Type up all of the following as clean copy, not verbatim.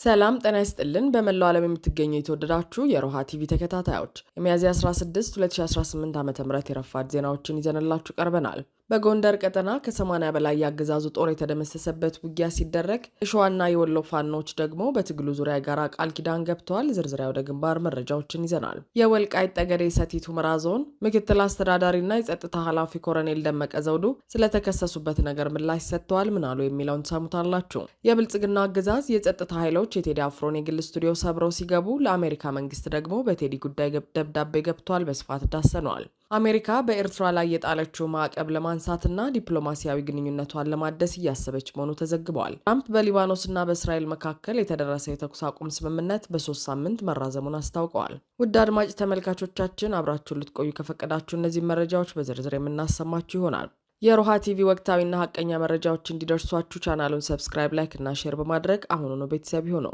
ሰላም ጤና ይስጥልን። በመላው ዓለም የምትገኙ የተወደዳችሁ የሮሃ ቲቪ ተከታታዮች የሚያዝያ 16 2018 ዓ.ም የረፋድ ዜናዎችን ይዘንላችሁ ቀርበናል። በጎንደር ቀጠና ከ80 በላይ ያገዛዙ ጦር የተደመሰሰበት ውጊያ ሲደረግ የሸዋና የወሎ ፋኖች ደግሞ በትግሉ ዙሪያ ጋራ ቃል ኪዳን ገብተዋል። ዝርዝሪያ ወደ ግንባር መረጃዎችን ይዘናል። የወልቃይት ጠገዴ ሰቲት ሁመራ ዞን ምክትል አስተዳዳሪና የጸጥታ ኃላፊ ኮሎኔል ደመቀ ዘውዱ ስለተከሰሱበት ነገር ምላሽ ሰጥተዋል። ምናሉ የሚለውን ሰሙታላችሁ። የብልጽግና አገዛዝ የጸጥታ ኃይሎች የቴዲ አፍሮን የግል ስቱዲዮ ሰብረው ሲገቡ ለአሜሪካ መንግስት ደግሞ በቴዲ ጉዳይ ደብዳቤ ገብቷል። በስፋት ዳሰነዋል። አሜሪካ በኤርትራ ላይ የጣለችው ማዕቀብ ለማንሳትና ዲፕሎማሲያዊ ግንኙነቷን ለማደስ እያሰበች መሆኑ ተዘግቧል። ትራምፕ በሊባኖስና በእስራኤል መካከል የተደረሰው የተኩስ አቁም ስምምነት በ3 ሳምንት መራዘሙን አስታውቀዋል። ውድ አድማጭ ተመልካቾቻችን አብራችሁን ልትቆዩ ከፈቀዳችሁ እነዚህ መረጃዎች በዝርዝር የምናሰማችሁ ይሆናል። የሮሃ ቲቪ ወቅታዊና ሀቀኛ መረጃዎች እንዲደርሷችሁ ቻናሉን ሰብስክራይብ፣ ላይክ እና ሼር በማድረግ አሁኑኑ ቤተሰብ ይሁኑ።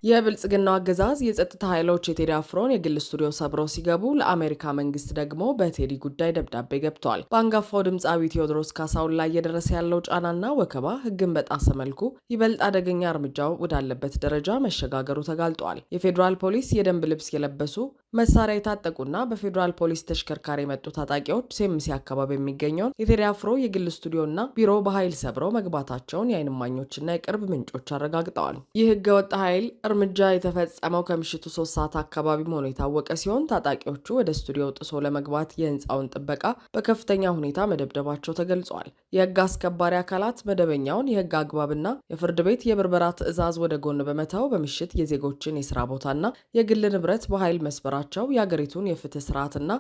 የብልጽግናው አገዛዝ የጸጥታ ኃይሎች የቴዲ አፍሮን የግል ስቱዲዮ ሰብረው ሲገቡ ለአሜሪካ መንግስት ደግሞ በቴዲ ጉዳይ ደብዳቤ ገብተዋል። በአንጋፋው ድምፃዊ ቴዎድሮስ ካሳሁን ላይ እየደረሰ ያለው ጫናና ወከባ ሕግን በጣሰ መልኩ ይበልጥ አደገኛ እርምጃው ወዳለበት ደረጃ መሸጋገሩ ተጋልጧል። የፌዴራል ፖሊስ የደንብ ልብስ የለበሱ መሳሪያ የታጠቁና በፌዴራል ፖሊስ ተሽከርካሪ የመጡ ታጣቂዎች ሴምሲ አካባቢ የሚገኘውን የቴዲ አፍሮ የግል ስቱዲዮና ቢሮ በኃይል ሰብረው መግባታቸውን የዓይን እማኞችና የቅርብ ምንጮች አረጋግጠዋል። ይህ ህገወጥ ኃይል እርምጃ የተፈጸመው ከምሽቱ 3 ሰዓት አካባቢ መሆኑ የታወቀ ሲሆን ታጣቂዎቹ ወደ ስቱዲዮ ጥሶ ለመግባት የህንፃውን ጥበቃ በከፍተኛ ሁኔታ መደብደባቸው ተገልጿል። የህግ አስከባሪ አካላት መደበኛውን የህግ አግባብና የፍርድ ቤት የብርበራ ትዕዛዝ ወደ ጎን በመተው በምሽት የዜጎችን የስራ ቦታና የግል ንብረት በኃይል መስበራቸው የሀገሪቱን የፍትህ ስርዓትና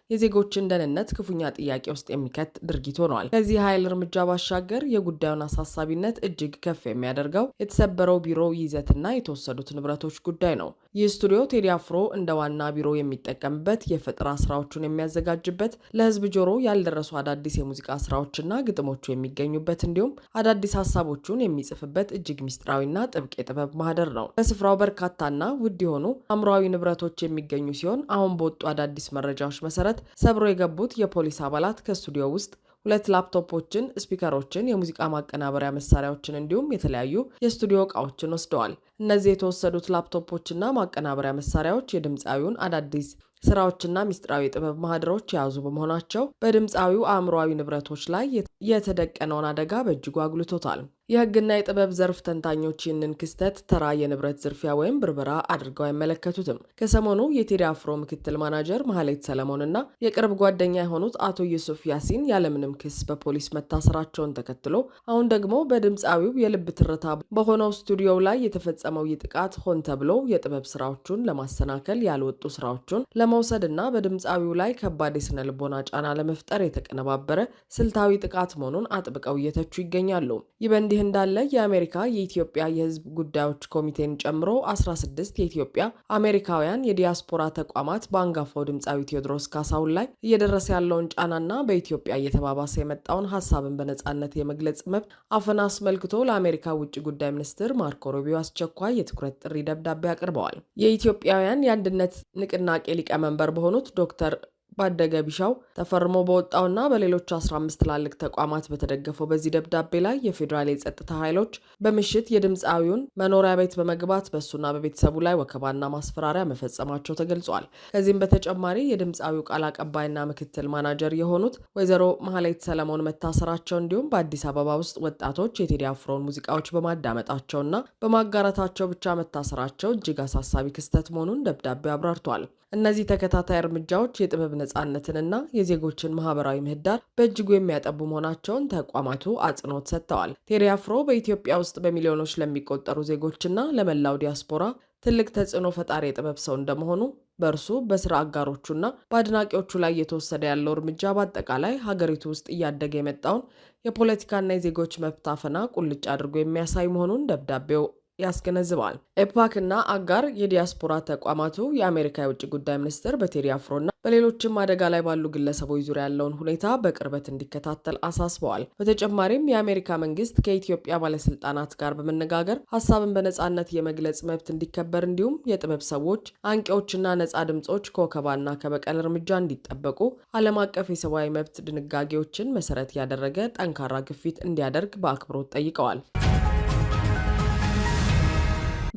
የዜጎችን ደህንነት ክፉኛ ጥያቄ ውስጥ የሚከት ድርጊት ሆኗል። ከዚህ ኃይል እርምጃ ባሻገር የጉዳዩን አሳሳቢነት እጅግ ከፍ የሚያደርገው የተሰበረው ቢሮ ይዘትና የተወሰዱት ንብረቶች ጉዳይ ነው። ይህ ስቱዲዮ ቴዲ አፍሮ እንደ ዋና ቢሮ የሚጠቀምበት፣ የፈጠራ ስራዎቹን የሚያዘጋጅበት፣ ለህዝብ ጆሮ ያልደረሱ አዳዲስ የሙዚቃ ስራዎችና ግጥሞቹ የሚገኙበት እንዲሁም አዳዲስ ሀሳቦቹን የሚጽፍበት እጅግ ሚስጥራዊና ጥብቅ የጥበብ ማህደር ነው። በስፍራው በርካታና ውድ የሆኑ አእምሯዊ ንብረቶች የሚገኙ ሲሆን አሁን በወጡ አዳዲስ መረጃዎች መሰረት ሰብሮ የገቡት የፖሊስ አባላት ከስቱዲዮ ውስጥ 2 ላፕቶፖችን፣ ስፒከሮችን፣ የሙዚቃ ማቀናበሪያ መሳሪያዎችን እንዲሁም የተለያዩ የስቱዲዮ ዕቃዎችን ወስደዋል። እነዚህ የተወሰዱት ላፕቶፖችና ማቀናበሪያ መሳሪያዎች የድምፃዊውን አዳዲስ ስራዎችና ሚስጥራዊ የጥበብ ማህደሮች የያዙ በመሆናቸው በድምፃዊው አእምሯዊ ንብረቶች ላይ የተደቀነውን አደጋ በእጅጉ አጉልቶታል። የህግና የጥበብ ዘርፍ ተንታኞች ይህንን ክስተት ተራ የንብረት ዝርፊያ ወይም ብርበራ አድርገው አይመለከቱትም። ከሰሞኑ የቴዲ አፍሮ ምክትል ማናጀር ማህሌት ሰለሞንና የቅርብ ጓደኛ የሆኑት አቶ ዩሱፍ ያሲን ያለምንም ክስ በፖሊስ መታሰራቸውን ተከትሎ አሁን ደግሞ በድምፃዊው የልብ ትርታ በሆነው ስቱዲዮው ላይ የተፈጸመው ይህ ጥቃት ሆን ተብሎ የጥበብ ስራዎቹን ለማሰናከል ያልወጡ ስራዎቹን ለመውሰድና በድምፃዊው ላይ ከባድ የስነ ልቦና ጫና ለመፍጠር የተቀነባበረ ስልታዊ ጥቃት መሆኑን አጥብቀው እየተቹ ይገኛሉ። ይህ በእንዲህ እንዳለ የአሜሪካ የኢትዮጵያ የህዝብ ጉዳዮች ኮሚቴን ጨምሮ 16 የኢትዮጵያ አሜሪካውያን የዲያስፖራ ተቋማት በአንጋፋው ድምፃዊ ቴዎድሮስ ካሳሁን ላይ እየደረሰ ያለውን ጫናና በኢትዮጵያ እየተባባሰ የመጣውን ሀሳብን በነጻነት የመግለጽ መብት አፈና አስመልክቶ ለአሜሪካ ውጭ ጉዳይ ሚኒስትር ማርኮ ሩቢዮ አስቸኳይ የትኩረት ጥሪ ደብዳቤ አቅርበዋል። የኢትዮጵያውያን የአንድነት ንቅናቄ ሊቀመንበር በሆኑት ዶክተር ባደገ ቢሻው ተፈርሞ በወጣውና በሌሎች 15 ትላልቅ ተቋማት በተደገፈው በዚህ ደብዳቤ ላይ የፌዴራል የጸጥታ ኃይሎች በምሽት የድምፃዊውን መኖሪያ ቤት በመግባት በሱና በቤተሰቡ ላይ ወከባና ማስፈራሪያ መፈጸማቸው ተገልጿል። ከዚህም በተጨማሪ የድምፃዊው ቃል አቀባይና ምክትል ማናጀር የሆኑት ወይዘሮ ማህሌት ሰለሞን መታሰራቸው እንዲሁም በአዲስ አበባ ውስጥ ወጣቶች የቴዲ አፍሮን ሙዚቃዎች በማዳመጣቸውና በማጋራታቸው ብቻ መታሰራቸው እጅግ አሳሳቢ ክስተት መሆኑን ደብዳቤው አብራርቷል። እነዚህ ተከታታይ እርምጃዎች የጥበብ ነጻነትንና የዜጎችን ማህበራዊ ምህዳር በእጅጉ የሚያጠቡ መሆናቸውን ተቋማቱ አጽንኦት ሰጥተዋል። ቴዲ አፍሮ በኢትዮጵያ ውስጥ በሚሊዮኖች ለሚቆጠሩ ዜጎችና ለመላው ዲያስፖራ ትልቅ ተጽዕኖ ፈጣሪ የጥበብ ሰው እንደመሆኑ በእርሱ በስራ አጋሮቹና በአድናቂዎቹ ላይ እየተወሰደ ያለው እርምጃ በአጠቃላይ ሀገሪቱ ውስጥ እያደገ የመጣውን የፖለቲካና የዜጎች መብት አፈና ቁልጭ አድርጎ የሚያሳይ መሆኑን ደብዳቤው ያስገነዝባል። ኤፓክ እና አጋር የዲያስፖራ ተቋማቱ የአሜሪካ የውጭ ጉዳይ ሚኒስትር በቴዲ አፍሮና በሌሎችም አደጋ ላይ ባሉ ግለሰቦች ዙሪያ ያለውን ሁኔታ በቅርበት እንዲከታተል አሳስበዋል። በተጨማሪም የአሜሪካ መንግስት ከኢትዮጵያ ባለስልጣናት ጋር በመነጋገር ሀሳብን በነጻነት የመግለጽ መብት እንዲከበር እንዲሁም የጥበብ ሰዎች፣ አንቂዎችና ነጻ ድምጾች ከወከባና ከበቀል እርምጃ እንዲጠበቁ ዓለም አቀፍ የሰብአዊ መብት ድንጋጌዎችን መሰረት ያደረገ ጠንካራ ግፊት እንዲያደርግ በአክብሮት ጠይቀዋል።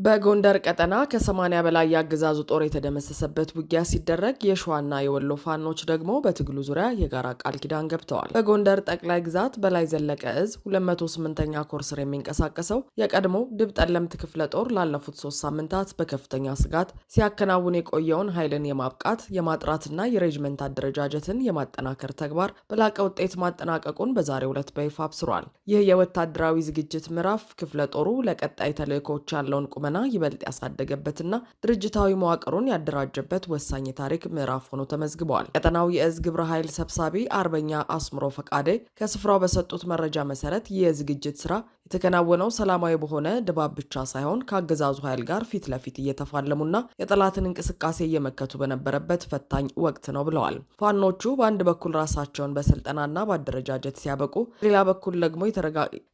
በጎንደር ቀጠና ከ80 በላይ የአገዛዙ ጦር የተደመሰሰበት ውጊያ ሲደረግ የሸዋና የወሎ ፋኖች ደግሞ በትግሉ ዙሪያ የጋራ ቃል ኪዳን ገብተዋል። በጎንደር ጠቅላይ ግዛት በላይ ዘለቀ እዝ 208ኛ ኮር ስር የሚንቀሳቀሰው የቀድሞ ድብ ጠለምት ክፍለ ጦር ላለፉት 3 ሳምንታት በከፍተኛ ስጋት ሲያከናውን የቆየውን ኃይልን የማብቃት የማጥራትና የሬጅመንት አደረጃጀትን የማጠናከር ተግባር በላቀ ውጤት ማጠናቀቁን በዛሬው ዕለት በይፋ አብስሯል። ይህ የወታደራዊ ዝግጅት ምዕራፍ ክፍለ ጦሩ ለቀጣይ ተልዕኮች ያለውን ቁመና ይበልጥ ያሳደገበትና ድርጅታዊ መዋቅሩን ያደራጀበት ወሳኝ የታሪክ ምዕራፍ ሆኖ ተመዝግቧል። ቀጠናው የእዝ ግብረ ኃይል ሰብሳቢ አርበኛ አስምሮ ፈቃዴ ከስፍራው በሰጡት መረጃ መሰረት ይህ የዝግጅት ስራ የተከናወነው ሰላማዊ በሆነ ድባብ ብቻ ሳይሆን ከአገዛዙ ኃይል ጋር ፊት ለፊት እየተፋለሙና የጠላትን እንቅስቃሴ እየመከቱ በነበረበት ፈታኝ ወቅት ነው ብለዋል። ፋኖቹ በአንድ በኩል ራሳቸውን በስልጠናና በአደረጃጀት ሲያበቁ፣ በሌላ በኩል ደግሞ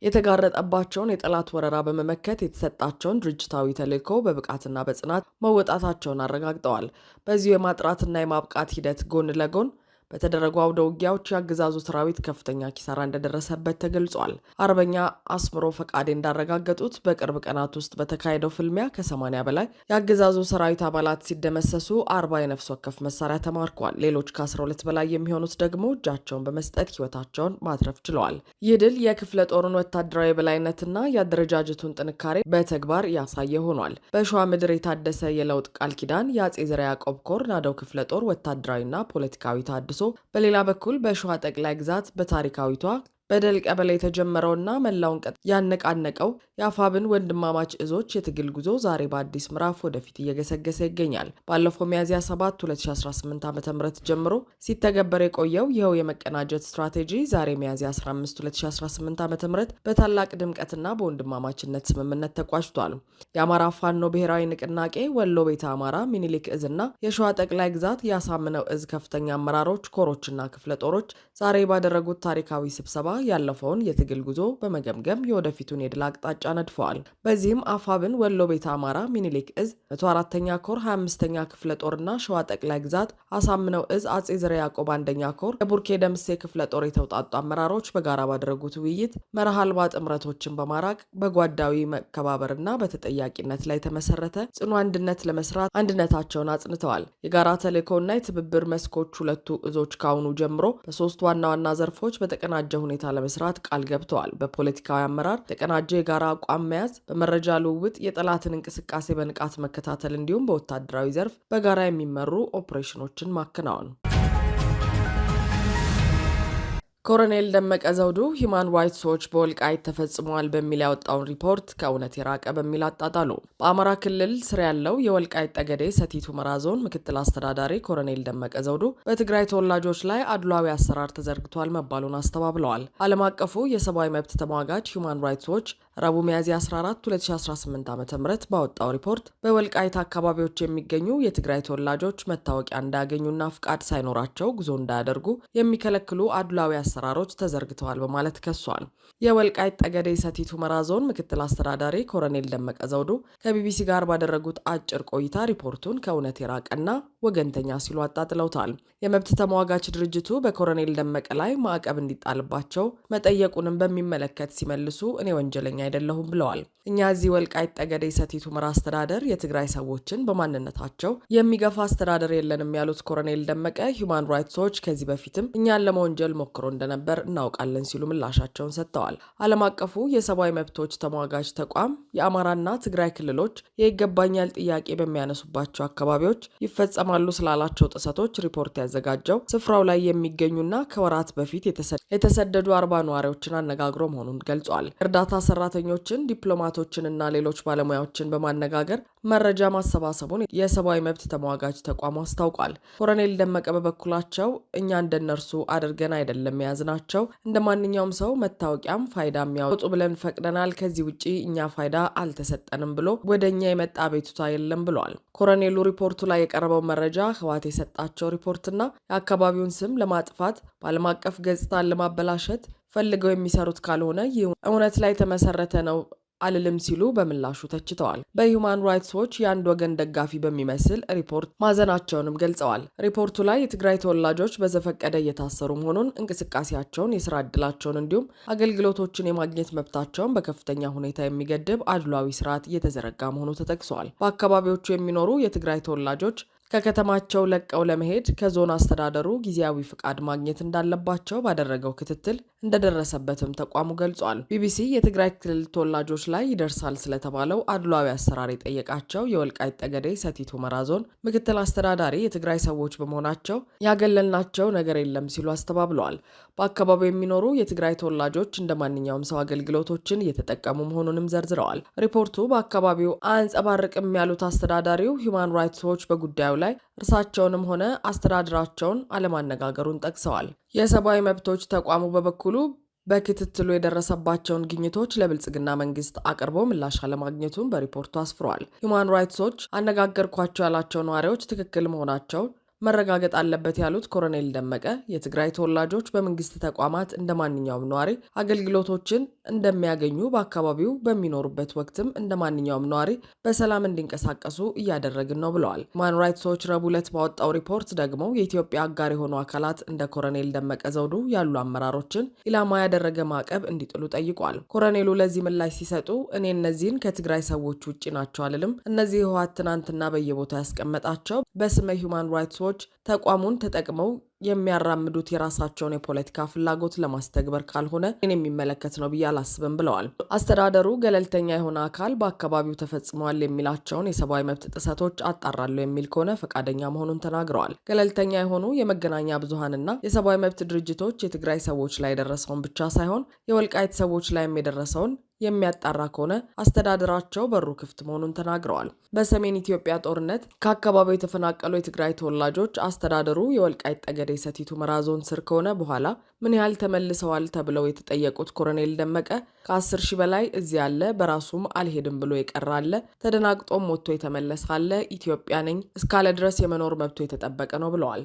የተጋረጠባቸውን የጠላት ወረራ በመመከት የተሰጣቸውን ድርጅታዊ ተልዕኮ በብቃትና በጽናት መወጣታቸውን አረጋግጠዋል። በዚሁ የማጥራትና የማብቃት ሂደት ጎን ለጎን በተደረጉ አውደ ውጊያዎች የአገዛዙ ሰራዊት ከፍተኛ ኪሳራ እንደደረሰበት ተገልጿል። አርበኛ አስምሮ ፈቃዴ እንዳረጋገጡት በቅርብ ቀናት ውስጥ በተካሄደው ፍልሚያ ከ80 በላይ የአገዛዙ ሰራዊት አባላት ሲደመሰሱ 40 የነፍስ ወከፍ መሳሪያ ተማርኳል። ሌሎች ከ12 በላይ የሚሆኑት ደግሞ እጃቸውን በመስጠት ህይወታቸውን ማትረፍ ችለዋል። ይህ ድል የክፍለ ጦሩን ወታደራዊ የበላይነትና የአደረጃጀቱን ጥንካሬ በተግባር ያሳየ ሆኗል። በሸዋ ምድር የታደሰ የለውጥ ቃል ኪዳን የአጼ ዘርዓ ያዕቆብ ኮር ናደው ክፍለ ጦር ወታደራዊና ፖለቲካዊ ታድሶ፣ በሌላ በኩል በሸዋ ጠቅላይ ግዛት በታሪካዊቷ በደል ቀበሌ የተጀመረውና መላውን ያነቃነቀው የአፋብን ወንድማማች እዞች የትግል ጉዞ ዛሬ በአዲስ ምዕራፍ ወደፊት እየገሰገሰ ይገኛል። ባለፈው ሚያዝያ 7 2018 ዓ.ም ጀምሮ ሲተገበር የቆየው ይኸው የመቀናጀት ስትራቴጂ ዛሬ ሚያዝያ 15 2018 ዓ.ም በታላቅ ድምቀትና በወንድማማችነት ስምምነት ተቋጭቷል። የአማራ ፋኖ ብሔራዊ ንቅናቄ ወሎ ቤተ አማራ ሚኒሊክ እዝና የሸዋ ጠቅላይ ግዛት የአሳምነው እዝ ከፍተኛ አመራሮች፣ ኮሮችና ክፍለ ጦሮች ዛሬ ባደረጉት ታሪካዊ ስብሰባ ያለፈውን የትግል ጉዞ በመገምገም የወደፊቱን የድል አቅጣጫ ነድፈዋል። በዚህም አፋብን ወሎ ቤተ አማራ ሚኒሊክ እዝ 104ኛ ኮር 25ኛ ክፍለ ጦርና ሸዋ ጠቅላይ ግዛት አሳምነው እዝ አጼ ዘርዓ ያዕቆብ 1ኛ ኮር የቡርኬ ደምሴ ክፍለ ጦር የተውጣጡ አመራሮች በጋራ ባደረጉት ውይይት መርህ አልባ ጥምረቶችን በማራቅ በጓዳዊ መከባበርና በተጠያቂነት ላይ የተመሰረተ ጽኑ አንድነት ለመስራት አንድነታቸውን አጽንተዋል። የጋራ ተልዕኮና የትብብር መስኮች ሁለቱ እዞች ካሁኑ ጀምሮ በሶስት ዋና ዋና ዘርፎች በተቀናጀ ሁኔታ ለመስራት ቃል ገብተዋል። በፖለቲካዊ አመራር የተቀናጀ የጋራ አቋም መያዝ፣ በመረጃ ልውውጥ የጠላትን እንቅስቃሴ በንቃት መከታተል እንዲሁም በወታደራዊ ዘርፍ በጋራ የሚመሩ ኦፕሬሽኖችን ማከናወን። ኮሎኔል ደመቀ ዘውዱ ሂውማን ራይትስ ዎች በወልቃይት ተፈጽሟል በሚል ያወጣውን ሪፖርት ከእውነት የራቀ በሚል አጣጣሉ። በአማራ ክልል ስር ያለው የወልቃይት ጠገዴ ሰቲት ሁመራ ዞን ምክትል አስተዳዳሪ ኮሎኔል ደመቀ ዘውዱ በትግራይ ተወላጆች ላይ አድሏዊ አሰራር ተዘርግቷል መባሉን አስተባብለዋል። ዓለም አቀፉ የሰብአዊ መብት ተሟጋች ሂውማን ራይትስ ዎች ረቡዕ ሚያዝያ 14 2018 ዓ.ም ባወጣው ሪፖርት በወልቃይት አካባቢዎች የሚገኙ የትግራይ ተወላጆች መታወቂያ እንዳያገኙና ፍቃድ ሳይኖራቸው ጉዞ እንዳያደርጉ የሚከለክሉ አድሏዊ አሰራሮች ተዘርግተዋል በማለት ከሷል። የወልቃይት ጠገዴ ሰቲት ሁመራ ዞን ምክትል አስተዳዳሪ ኮሎኔል ደመቀ ዘውዱ ከቢቢሲ ጋር ባደረጉት አጭር ቆይታ ሪፖርቱን ከእውነት የራቀና ወገንተኛ ሲሉ አጣጥለውታል። የመብት ተሟጋች ድርጅቱ በኮሎኔል ደመቀ ላይ ማዕቀብ እንዲጣልባቸው መጠየቁንም በሚመለከት ሲመልሱ እኔ ወንጀለኛ አይደለሁም ብለዋል። እኛ እዚህ ወልቃይት ጠገዴ ሰቲት ሁመራ አስተዳደር የትግራይ ሰዎችን በማንነታቸው የሚገፋ አስተዳደር የለንም ያሉት ኮሎኔል ደመቀ ሂውማን ራይትስ ዎች ከዚህ በፊትም እኛን ለመወንጀል ሞክሮ እንደነበር እናውቃለን ሲሉ ምላሻቸውን ሰጥተዋል። ዓለም አቀፉ የሰብአዊ መብቶች ተሟጋች ተቋም የአማራና ትግራይ ክልሎች የይገባኛል ጥያቄ በሚያነሱባቸው አካባቢዎች ይፈጸማሉ ስላላቸው ጥሰቶች ሪፖርት ያዘጋጀው ስፍራው ላይ የሚገኙና ከወራት በፊት የተሰደዱ 40 ነዋሪዎችን አነጋግሮ መሆኑን ገልጿል። እርዳታ ሰራተኞችን፣ ዲፕሎማቶችንና ሌሎች ባለሙያዎችን በማነጋገር መረጃ ማሰባሰቡን የሰብአዊ መብት ተሟጋች ተቋሙ አስታውቋል። ኮሎኔል ደመቀ በበኩላቸው እኛ እንደነርሱ አድርገን አይደለም የያዝናቸው፣ እንደ ማንኛውም ሰው መታወቂያም ፋይዳ የሚያወጡ ብለን ፈቅደናል። ከዚህ ውጪ እኛ ፋይዳ አልተሰጠንም ብሎ ወደ እኛ የመጣ አቤቱታ የለም ብለዋል። ኮሎኔሉ ሪፖርቱ ላይ የቀረበው መረጃ ህወሓት የሰጣቸው ሪፖርትና የአካባቢውን ስም ለማጥፋት በዓለም አቀፍ ገጽታን ለማበላሸት ፈልገው የሚሰሩት ካልሆነ ይህ እውነት ላይ የተመሰረተ ነው አልልም ሲሉ በምላሹ ተችተዋል። በሂውማን ራይትስ ዎች የአንድ ወገን ደጋፊ በሚመስል ሪፖርት ማዘናቸውንም ገልጸዋል። ሪፖርቱ ላይ የትግራይ ተወላጆች በዘፈቀደ እየታሰሩ መሆኑን፣ እንቅስቃሴያቸውን፣ የስራ ዕድላቸውን እንዲሁም አገልግሎቶችን የማግኘት መብታቸውን በከፍተኛ ሁኔታ የሚገድብ አድሏዊ ስርዓት እየተዘረጋ መሆኑ ተጠቅሷል። በአካባቢዎቹ የሚኖሩ የትግራይ ተወላጆች ከከተማቸው ለቀው ለመሄድ ከዞን አስተዳደሩ ጊዜያዊ ፍቃድ ማግኘት እንዳለባቸው ባደረገው ክትትል እንደደረሰበትም ተቋሙ ገልጿል። ቢቢሲ የትግራይ ክልል ተወላጆች ላይ ይደርሳል ስለተባለው አድሏዊ አሰራር የጠየቃቸው የወልቃይት ጠገዴ ሰቲት ሁመራ ዞን ምክትል አስተዳዳሪ የትግራይ ሰዎች በመሆናቸው ያገለልናቸው ነገር የለም ሲሉ አስተባብለዋል። በአካባቢው የሚኖሩ የትግራይ ተወላጆች እንደ ማንኛውም ሰው አገልግሎቶችን እየተጠቀሙ መሆኑንም ዘርዝረዋል። ሪፖርቱ በአካባቢው አንጸባርቅም ያሉት አስተዳዳሪው ሂውማን ራይትስ ዎች በጉዳዩ ላይ እርሳቸውንም ሆነ አስተዳደራቸውን አለማነጋገሩን ጠቅሰዋል። የሰብአዊ መብቶች ተቋሙ በበኩሉ በክትትሉ የደረሰባቸውን ግኝቶች ለብልጽግና መንግስት አቅርቦ ምላሽ አለማግኘቱን በሪፖርቱ አስፍሯል። ሂውማን ራይትስ ዎች አነጋገርኳቸው ያላቸው ነዋሪዎች ትክክል መሆናቸው መረጋገጥ አለበት ያሉት ኮሎኔል ደመቀ የትግራይ ተወላጆች በመንግስት ተቋማት እንደ ማንኛውም ነዋሪ አገልግሎቶችን እንደሚያገኙ በአካባቢው በሚኖሩበት ወቅትም እንደ ማንኛውም ነዋሪ በሰላም እንዲንቀሳቀሱ እያደረግን ነው ብለዋል። ሁማን ራይትስ ዎች ረቡዕ ዕለት ባወጣው ሪፖርት ደግሞ የኢትዮጵያ አጋር የሆኑ አካላት እንደ ኮሎኔል ደመቀ ዘውዱ ያሉ አመራሮችን ኢላማ ያደረገ ማዕቀብ እንዲጥሉ ጠይቋል። ኮሎኔሉ ለዚህ ምላሽ ሲሰጡ እኔ እነዚህን ከትግራይ ሰዎች ውጭ ናቸው አልልም። እነዚህ ህወሓት ትናንትና በየቦታው ያስቀመጣቸው በስመ ሁማን ራይትስ ዎች ተቋሙን ተጠቅመው የሚያራምዱት የራሳቸውን የፖለቲካ ፍላጎት ለማስተግበር ካልሆነ እኔን የሚመለከት ነው ብዬ አላስብም ብለዋል። አስተዳደሩ ገለልተኛ የሆነ አካል በአካባቢው ተፈጽመዋል የሚላቸውን የሰብአዊ መብት ጥሰቶች አጣራለሁ የሚል ከሆነ ፈቃደኛ መሆኑን ተናግረዋል። ገለልተኛ የሆኑ የመገናኛ ብዙሃንና የሰብአዊ መብት ድርጅቶች የትግራይ ሰዎች ላይ የደረሰውን ብቻ ሳይሆን የወልቃይት ሰዎች ላይም የደረሰውን የሚያጣራ ከሆነ አስተዳደራቸው በሩ ክፍት መሆኑን ተናግረዋል። በሰሜን ኢትዮጵያ ጦርነት ከአካባቢው የተፈናቀሉ የትግራይ ተወላጆች አስተዳደሩ የወልቃይት ጠገዴ ሰቲት ሁመራ ዞን ስር ከሆነ በኋላ ምን ያህል ተመልሰዋል ተብለው የተጠየቁት ኮሎኔል ደመቀ ከ10 ሺህ በላይ እዚያ አለ፣ በራሱም አልሄድም ብሎ የቀረ አለ፣ ተደናግጦም ሞቶ የተመለሰ አለ፣ ኢትዮጵያ ነኝ እስካለ ድረስ የመኖር መብቱ የተጠበቀ ነው ብለዋል።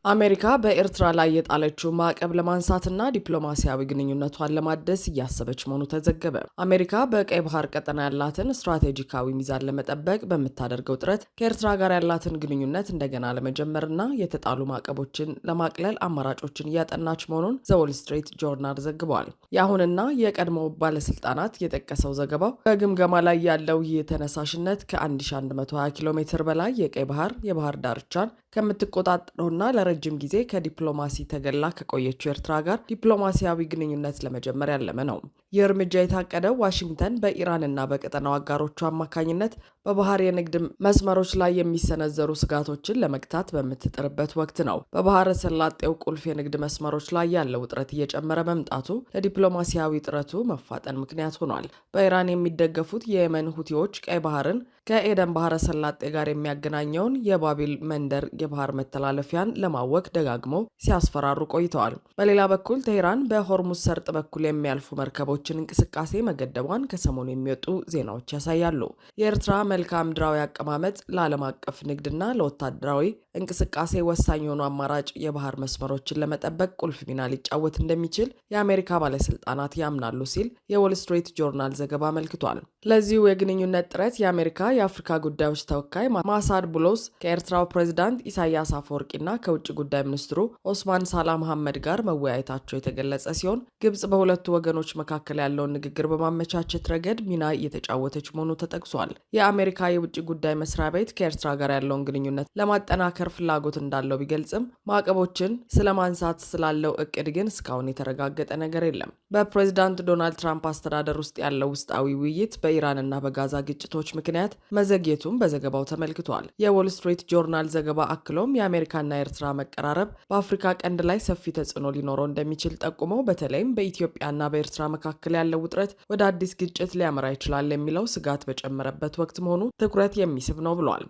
አሜሪካ በኤርትራ ላይ የጣለችው ማዕቀብ ለማንሳትና ዲፕሎማሲያዊ ግንኙነቷን ለማደስ እያሰበች መሆኑ ተዘገበ። አሜሪካ በቀይ ባህር ቀጠና ያላትን ስትራቴጂካዊ ሚዛን ለመጠበቅ በምታደርገው ጥረት ከኤርትራ ጋር ያላትን ግንኙነት እንደገና ለመጀመርና የተጣሉ ማዕቀቦችን ለማቅለል አማራጮችን እያጠናች መሆኑን ዘ ዎል ስትሪት ጆርናል ዘግቧል። የአሁንና የቀድሞ ባለስልጣናት የጠቀሰው ዘገባው በግምገማ ላይ ያለው ይህ ተነሳሽነት ከ1120 ኪሎ ሜትር በላይ የቀይ ባህር የባህር ዳርቻን ከምትቆጣጠረውና ለረጅም ጊዜ ከዲፕሎማሲ ተገላ ከቆየችው ኤርትራ ጋር ዲፕሎማሲያዊ ግንኙነት ለመጀመር ያለመ ነው። ይህ እርምጃ የታቀደው ዋሽንግተን በኢራንና በቀጠናው አጋሮቹ አማካኝነት በባህር የንግድ መስመሮች ላይ የሚሰነዘሩ ስጋቶችን ለመግታት በምትጥርበት ወቅት ነው። በባህረ ሰላጤው ቁልፍ የንግድ መስመሮች ላይ ያለው ውጥረት እየጨመረ መምጣቱ ለዲፕሎማሲያዊ ጥረቱ መፋጠን ምክንያት ሆኗል። በኢራን የሚደገፉት የየመን ሁቲዎች ቀይ ባህርን ከኤደን ባህረ ሰላጤ ጋር የሚያገናኘውን የባቢል መንደር የባህር መተላለፊያን ለማወክ ደጋግመው ሲያስፈራሩ ቆይተዋል። በሌላ በኩል ቴህራን በሆርሙዝ ሰርጥ በኩል የሚያልፉ መርከቦችን እንቅስቃሴ መገደቧን ከሰሞኑ የሚወጡ ዜናዎች ያሳያሉ። የኤርትራ መልክዓ ምድራዊ አቀማመጥ ለዓለም አቀፍ ንግድና ለወታደራዊ እንቅስቃሴ ወሳኝ የሆኑ አማራጭ የባህር መስመሮችን ለመጠበቅ ቁልፍ ሚና ሊጫወት እንደሚችል የአሜሪካ ባለስልጣናት ያምናሉ ሲል የዎል ስትሪት ጆርናል ዘገባ አመልክቷል። ለዚሁ የግንኙነት ጥረት የአሜሪካ የአፍሪካ ጉዳዮች ተወካይ ማሳድ ቡሎስ ከኤርትራው ፕሬዚዳንት ኢሳያስ አፈወርቂና ከውጭ ጉዳይ ሚኒስትሩ ኦስማን ሳላ መሐመድ ጋር መወያየታቸው የተገለጸ ሲሆን ግብጽ በሁለቱ ወገኖች መካከል ያለውን ንግግር በማመቻቸት ረገድ ሚና እየተጫወተች መሆኑ ተጠቅሷል። የአሜሪካ የውጭ ጉዳይ መስሪያ ቤት ከኤርትራ ጋር ያለውን ግንኙነት ለማጠናከር ፍላጎት እንዳለው ቢገልጽም ማዕቀቦችን ስለማንሳት ስላለው እቅድ ግን እስካሁን የተረጋገጠ ነገር የለም። በፕሬዚዳንት ዶናልድ ትራምፕ አስተዳደር ውስጥ ያለው ውስጣዊ ውይይት በኢራንና በጋዛ ግጭቶች ምክንያት መዘግየቱን በዘገባው ተመልክቷል። የዎል ስትሪት ጆርናል ዘገባ አክሎም የአሜሪካና የኤርትራ መቀራረብ በአፍሪካ ቀንድ ላይ ሰፊ ተጽዕኖ ሊኖረው እንደሚችል ጠቁመው በተለይም በኢትዮጵያና በኤርትራ መካከል ያለው ውጥረት ወደ አዲስ ግጭት ሊያመራ ይችላል የሚለው ስጋት በጨመረበት ወቅት መሆኑ ትኩረት የሚስብ ነው ብሏል።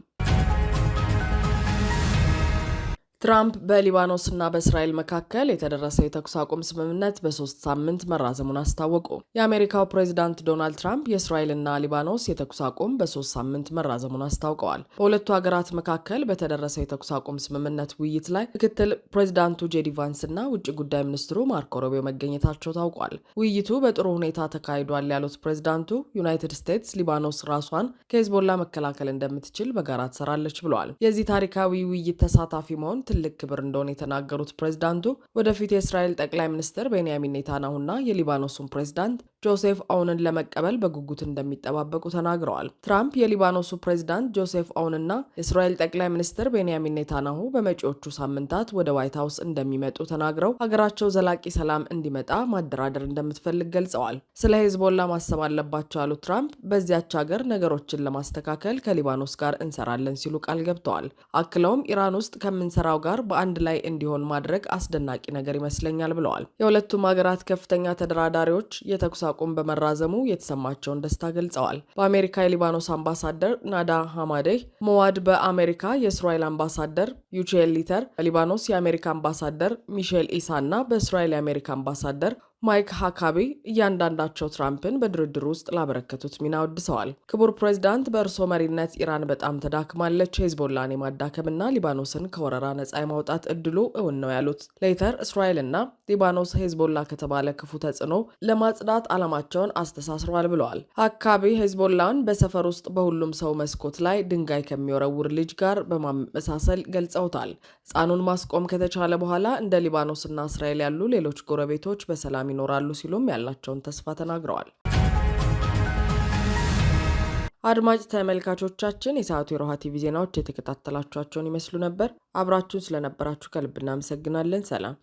ትራምፕ በሊባኖስና በእስራኤል መካከል የተደረሰው የተኩስ አቁም ስምምነት በ3 ሳምንት መራዘሙን አስታወቁ። የአሜሪካው ፕሬዚዳንት ዶናልድ ትራምፕ የእስራኤልና ሊባኖስ የተኩስ አቁም በ3 ሳምንት መራዘሙን አስታውቀዋል። በሁለቱ ሀገራት መካከል በተደረሰው የተኩስ አቁም ስምምነት ውይይት ላይ ምክትል ፕሬዚዳንቱ ጄዲ ቫንስ እና ውጭ ጉዳይ ሚኒስትሩ ማርኮ ሮቢዮ መገኘታቸው ታውቋል። ውይይቱ በጥሩ ሁኔታ ተካሂዷል ያሉት ፕሬዚዳንቱ ዩናይትድ ስቴትስ ሊባኖስ ራሷን ከሄዝቦላ መከላከል እንደምትችል በጋራ ትሰራለች ብለዋል። የዚህ ታሪካዊ ውይይት ተሳታፊ መሆን ትልቅ ክብር እንደሆነ የተናገሩት ፕሬዝዳንቱ ወደፊት የእስራኤል ጠቅላይ ሚኒስትር ቤንያሚን ኔታንያሁና የሊባኖሱን ፕሬዝዳንት ጆሴፍ አውንን ለመቀበል በጉጉት እንደሚጠባበቁ ተናግረዋል። ትራምፕ የሊባኖሱ ፕሬዝዳንት ጆሴፍ አውንና የእስራኤል ጠቅላይ ሚኒስትር ቤንያሚን ኔታንያሁ በመጪዎቹ ሳምንታት ወደ ዋይት ሀውስ እንደሚመጡ ተናግረው ሀገራቸው ዘላቂ ሰላም እንዲመጣ ማደራደር እንደምትፈልግ ገልጸዋል። ስለ ሄዝቦላ ማሰብ አለባቸው ያሉት ትራምፕ በዚያች ሀገር ነገሮችን ለማስተካከል ከሊባኖስ ጋር እንሰራለን ሲሉ ቃል ገብተዋል። አክለውም ኢራን ውስጥ ከምንሰራው ጋር በአንድ ላይ እንዲሆን ማድረግ አስደናቂ ነገር ይመስለኛል ብለዋል። የሁለቱም ሀገራት ከፍተኛ ተደራዳሪዎች የተኩስ አቁም በመራዘሙ የተሰማቸውን ደስታ ገልጸዋል። በአሜሪካ የሊባኖስ አምባሳደር ናዳ ሐማዴህ ሞዋድ፣ በአሜሪካ የእስራኤል አምባሳደር ዩቼል ሊተር፣ በሊባኖስ የአሜሪካ አምባሳደር ሚሼል ኢሳ እና በእስራኤል የአሜሪካ አምባሳደር ማይክ ሃካቢ እያንዳንዳቸው ትራምፕን በድርድሩ ውስጥ ላበረከቱት ሚና ወድሰዋል። ክቡር ፕሬዝዳንት፣ በእርስዎ መሪነት ኢራን በጣም ተዳክማለች። ሄዝቦላን የማዳከምና ሊባኖስን ከወረራ ነጻ የማውጣት እድሉ እውን ነው ያሉት ሌተር እስራኤልና ሊባኖስ ሄዝቦላ ከተባለ ክፉ ተጽዕኖ ለማጽዳት ዓላማቸውን አስተሳስረዋል ብለዋል። ሃካቢ ሄዝቦላን በሰፈር ውስጥ በሁሉም ሰው መስኮት ላይ ድንጋይ ከሚወረውር ልጅ ጋር በማመሳሰል ገልጸውታል። ሕፃኑን ማስቆም ከተቻለ በኋላ እንደ ሊባኖስና እስራኤል ያሉ ሌሎች ጎረቤቶች በሰላም ይኖራሉ ሲሉም ያላቸውን ተስፋ ተናግረዋል። አድማጭ ተመልካቾቻችን የሰዓቱ የሮሃ ቲቪ ዜናዎች የተከታተላችኋቸውን ይመስሉ ነበር። አብራችሁን ስለነበራችሁ ከልብ እናመሰግናለን። ሰላም።